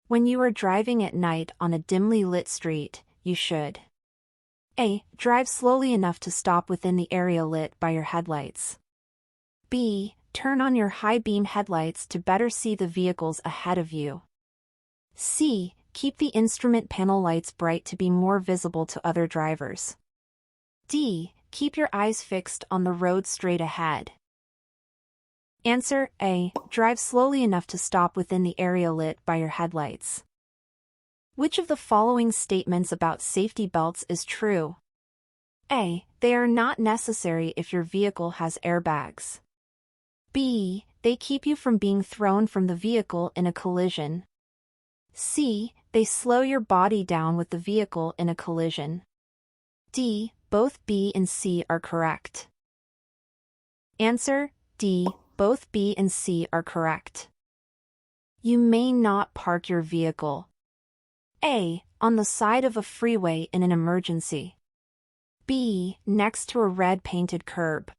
When you are driving at night on a dimly lit street, you should A. Drive slowly enough to stop within the area lit by your headlights. B. Turn on your high-beam headlights to better see the vehicles ahead of you. C. Keep the instrument panel lights bright to be more visible to other drivers. D. Keep your eyes fixed on the road straight ahead. Answer A. Drive slowly enough to stop within the area lit by your headlights. Which of the following statements about safety belts is true? A. They are not necessary if your vehicle has airbags. B. They keep you from being thrown from the vehicle in a collision. C. They slow your body down with the vehicle in a collision. D. Both B and C are correct. Answer D. Both B and C are correct. You may not park your vehicle. A. On the side of a freeway in an emergency. B. Next to a red painted curb.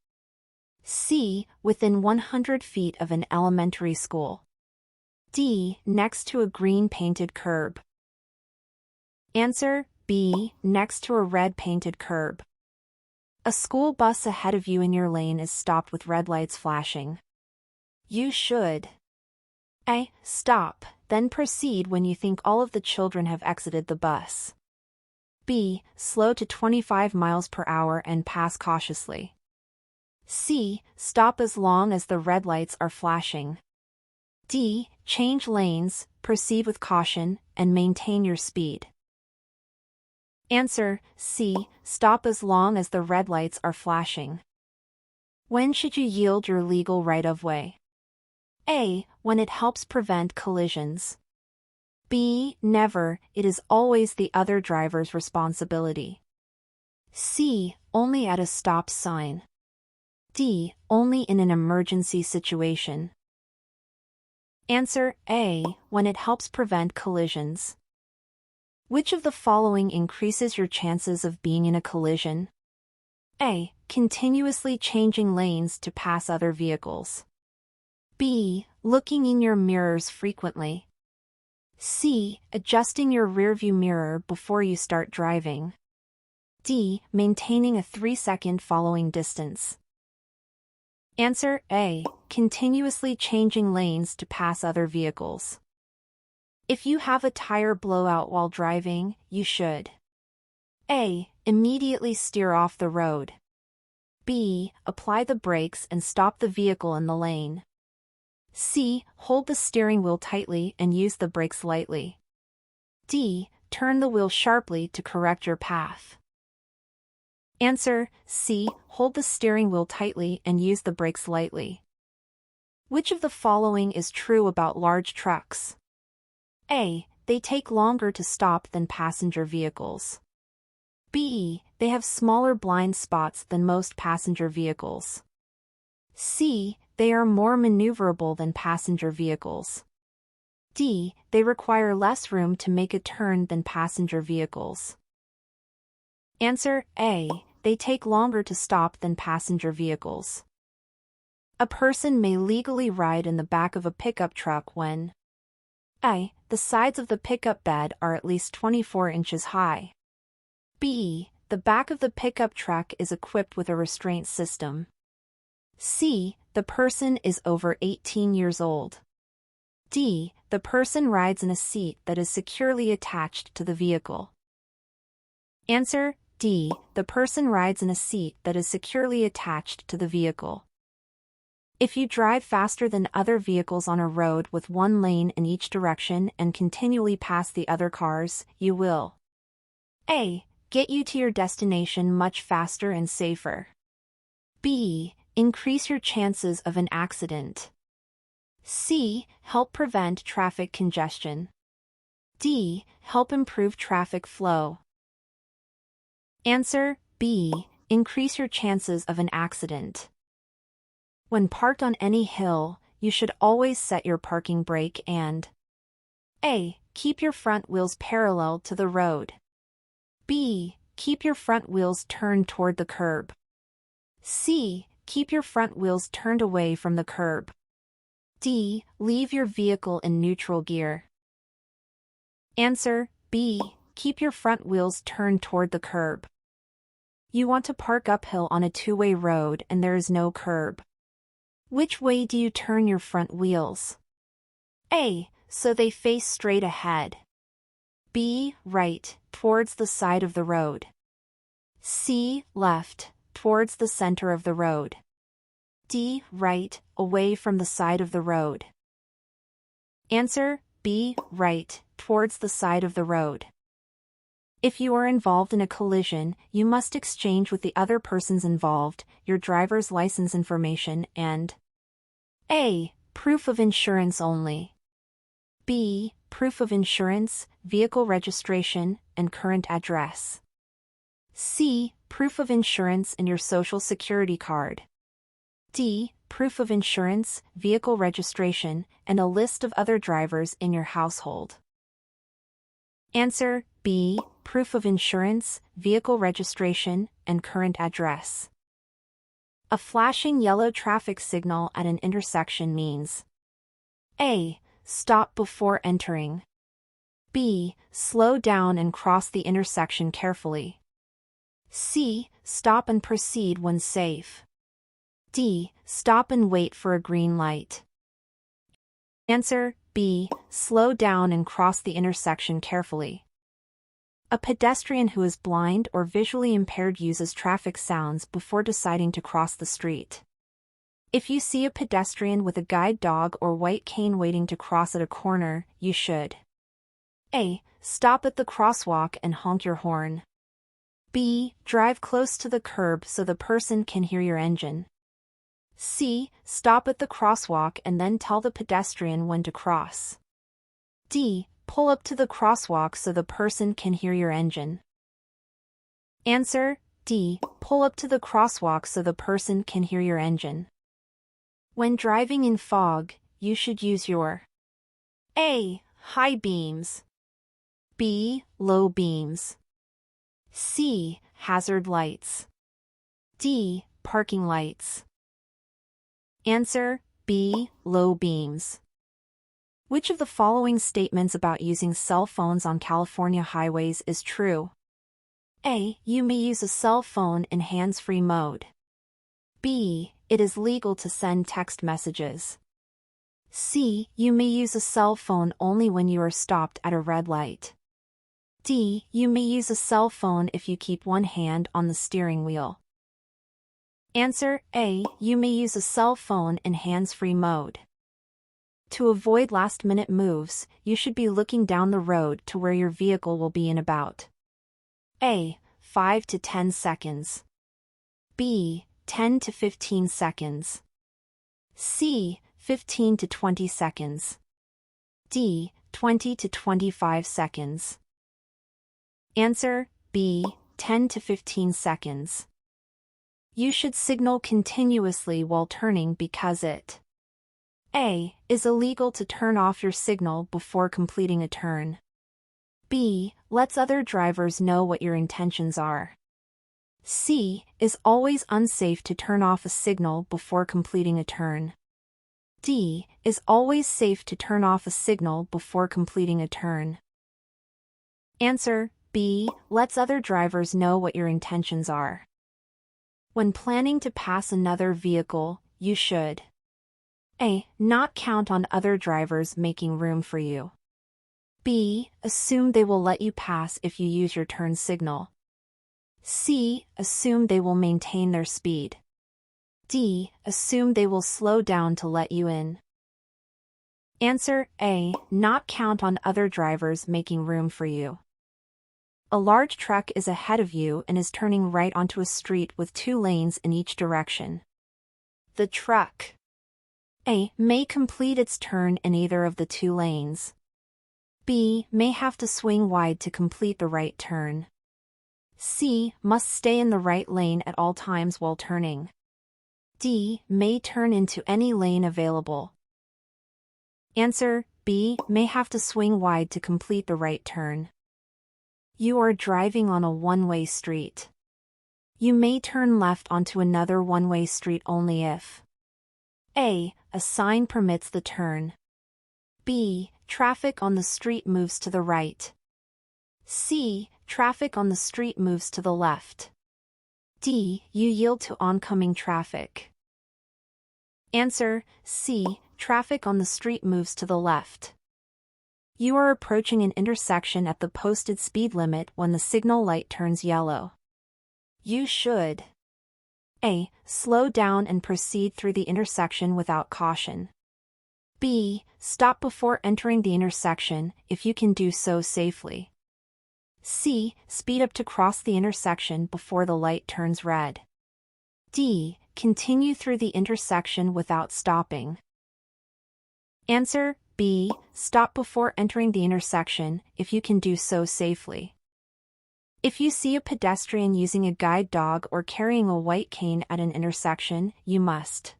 C. Within 100 feet of an elementary school. D. Next to a green painted curb. Answer B. Next to a red painted curb. A school bus ahead of you in your lane is stopped with red lights flashing. You should A. Stop, then proceed when you think all of the children have exited the bus. B. Slow to 25 miles per hour and pass cautiously. C. Stop as long as the red lights are flashing. D. Change lanes, proceed with caution, and maintain your speed. Answer C. Stop as long as the red lights are flashing. When should you yield your legal right-of-way? A. When it helps prevent collisions. B. Never, it is always the other driver's responsibility. C. Only at a stop sign. D. Only in an emergency situation. Answer A. When it helps prevent collisions. Which of the following increases your chances of being in a collision? A. Continuously changing lanes to pass other vehicles. B. Looking in your mirrors frequently. C. Adjusting your rearview mirror before you start driving. D. Maintaining a 3-second following distance. Answer A. Continuously changing lanes to pass other vehicles. If you have a tire blowout while driving, you should A. Immediately steer off the road. B. Apply the brakes and stop the vehicle in the lane. C. Hold the steering wheel tightly and use the brakes lightly. D. Turn the wheel sharply to correct your path. Answer C. Hold the steering wheel tightly and use the brakes lightly. Which of the following is true about large trucks? A. They take longer to stop than passenger vehicles. B. They have smaller blind spots than most passenger vehicles. C. They are more maneuverable than passenger vehicles. D. They require less room to make a turn than passenger vehicles. Answer A. They take longer to stop than passenger vehicles. A person may legally ride in the back of a pickup truck when A. The sides of the pickup bed are at least 24 inches high. B. The back of the pickup truck is equipped with a restraint system. C. The person is over 18 years old. D. The person rides in a seat that is securely attached to the vehicle. Answer D. The person rides in a seat that is securely attached to the vehicle. If you drive faster than other vehicles on a road with one lane in each direction and continually pass the other cars, you will A. Get you to your destination much faster and safer. B. Increase your chances of an accident. C. Help prevent traffic congestion. D. Help improve traffic flow. Answer B. Increase your chances of an accident. When parked on any hill, you should always set your parking brake and A. Keep your front wheels parallel to the road. B. Keep your front wheels turned toward the curb. C. Keep your front wheels turned away from the curb. D. Leave your vehicle in neutral gear. Answer B. Keep your front wheels turned toward the curb. You want to park uphill on a two-way road and there is no curb. Which way do you turn your front wheels? A. So they face straight ahead. B. Right, towards the side of the road. C. Left, towards the center of the road. D. Right, away from the side of the road. Answer B. Right, towards the side of the road. If you are involved in a collision, you must exchange with the other persons involved your driver's license information and A. Proof of insurance only. B. Proof of insurance, vehicle registration, and current address. C. Proof of insurance and your social security card. D. Proof of insurance, vehicle registration, and a list of other drivers in your household. Answer B. Proof of insurance, vehicle registration, and current address. A flashing yellow traffic signal at an intersection means A. Stop before entering. B. Slow down and cross the intersection carefully. C. Stop and proceed when safe. D. Stop and wait for a green light. Answer B. Slow down and cross the intersection carefully. A pedestrian who is blind or visually impaired uses traffic sounds before deciding to cross the street. If you see a pedestrian with a guide dog or white cane waiting to cross at a corner, you should A. Stop at the crosswalk and honk your horn. B. Drive close to the curb so the person can hear your engine. C. Stop at the crosswalk and then tell the pedestrian when to cross. D. Pull up to the crosswalk so the person can hear your engine. Answer D. Pull up to the crosswalk so the person can hear your engine. When driving in fog, you should use your A. High beams. B. Low beams. C. Hazard lights. D. Parking lights. Answer B. Low beams. Which of the following statements about using cell phones on California highways is true? A. You may use a cell phone in hands-free mode. B. It is legal to send text messages. C. You may use a cell phone only when you are stopped at a red light. D. You may use a cell phone if you keep one hand on the steering wheel. Answer A. You may use a cell phone in hands-free mode. To avoid last-minute moves, you should be looking down the road to where your vehicle will be in about A. 5 to 10 seconds. B. 10 to 15 seconds. C. 15 to 20 seconds. D. 20 to 25 seconds. Answer B. 10 to 15 seconds. You should signal continuously while turning because it A. Is illegal to turn off your signal before completing a turn. B. Lets other drivers know what your intentions are. C. Is always unsafe to turn off a signal before completing a turn. D. Is always safe to turn off a signal before completing a turn. Answer B. Lets other drivers know what your intentions are. When planning to pass another vehicle, you should A. Not count on other drivers making room for you. B. Assume they will let you pass if you use your turn signal. C. Assume they will maintain their speed. D. Assume they will slow down to let you in. Answer A. Not count on other drivers making room for you. A large truck is ahead of you and is turning right onto a street with 2 lanes in each direction. The truck A. May complete its turn in either of the 2 lanes. B. May have to swing wide to complete the right turn. C. Must stay in the right lane at all times while turning. D. May turn into any lane available. Answer B. May have to swing wide to complete the right turn. You are driving on a one-way street. You may turn left onto another one-way street only if A. A sign permits the turn. B. Traffic on the street moves to the right. C. Traffic on the street moves to the left. D. You yield to oncoming traffic. Answer: C. Traffic on the street moves to the left. You are approaching an intersection at the posted speed limit when the signal light turns yellow. You should: A. Slow down and proceed through the intersection without caution. B. Stop before entering the intersection, if you can do so safely. C. Speed up to cross the intersection before the light turns red. D. Continue through the intersection without stopping. Answer: B. Stop before entering the intersection, if you can do so safely. If you see a pedestrian using a guide dog or carrying a white cane at an intersection, you must: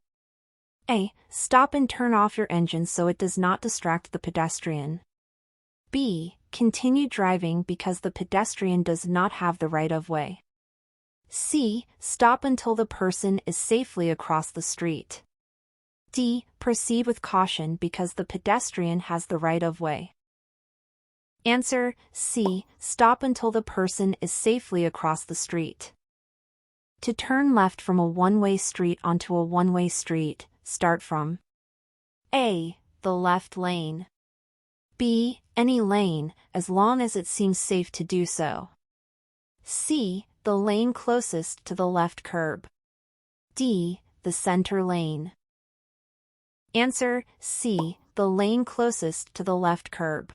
A. Stop and turn off your engine so it does not distract the pedestrian. B. Continue driving because the pedestrian does not have the right of way. C. Stop until the person is safely across the street. D. Proceed with caution because the pedestrian has the right of way. Answer: C. Stop until the person is safely across the street. To turn left from a one-way street onto a one-way street, start from A. The left lane. B. Any lane, as long as it seems safe to do so. C. The lane closest to the left curb. D. The center lane. Answer: C. The lane closest to the left curb.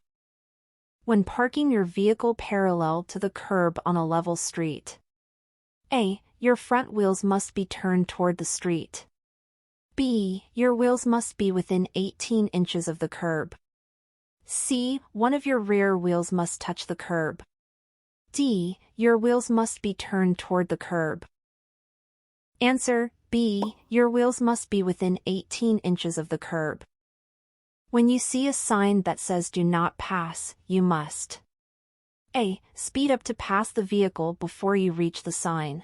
When parking your vehicle parallel to the curb on a level street: A. Your front wheels must be turned toward the street. B. Your wheels must be within 18 inches of the curb. C. One of your rear wheels must touch the curb. D. Your wheels must be turned toward the curb. Answer: B. Your wheels must be within 18 inches of the curb. When you see a sign that says "Do not pass," you must: A. Speed up to pass the vehicle before you reach the sign.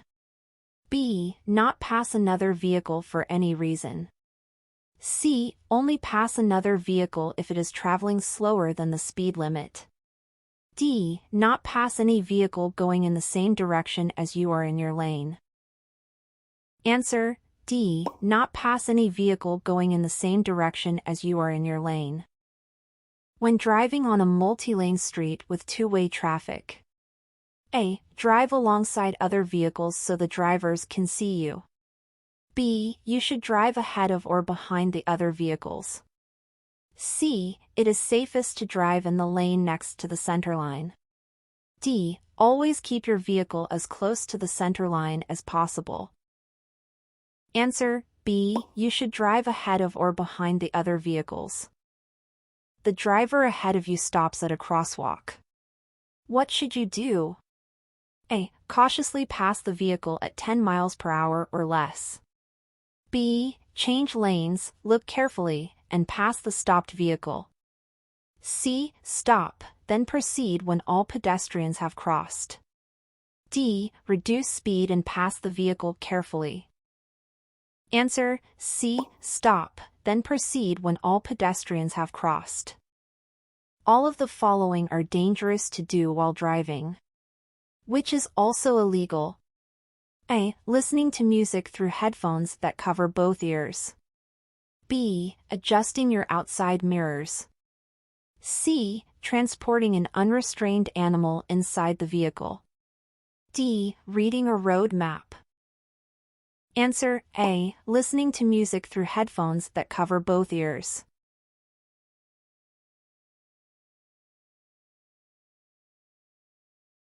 B. Not pass another vehicle for any reason. C. Only pass another vehicle if it is traveling slower than the speed limit. D. Not pass any vehicle going in the same direction as you are in your lane. Answer: D. Not pass any vehicle going in the same direction as you are in your lane. When driving on a multi-lane street with two-way traffic: A. Drive alongside other vehicles so the drivers can see you. B. You should drive ahead of or behind the other vehicles. C. It is safest to drive in the lane next to the center line. D. Always keep your vehicle as close to the center line as possible. Answer: B. You should drive ahead of or behind the other vehicles. The driver ahead of you stops at a crosswalk. What should you do? A. Cautiously pass the vehicle at 10 miles per hour or less. B. Change lanes, look carefully, and pass the stopped vehicle. C. Stop, then proceed when all pedestrians have crossed. D. Reduce speed and pass the vehicle carefully. Answer: C. Stop, then proceed when all pedestrians have crossed. All of the following are dangerous to do while driving. Which is also illegal? A. Listening to music through headphones that cover both ears. B. Adjusting your outside mirrors. C. Transporting an unrestrained animal inside the vehicle. D. Reading a road map. Answer: A. Listening to music through headphones that cover both ears.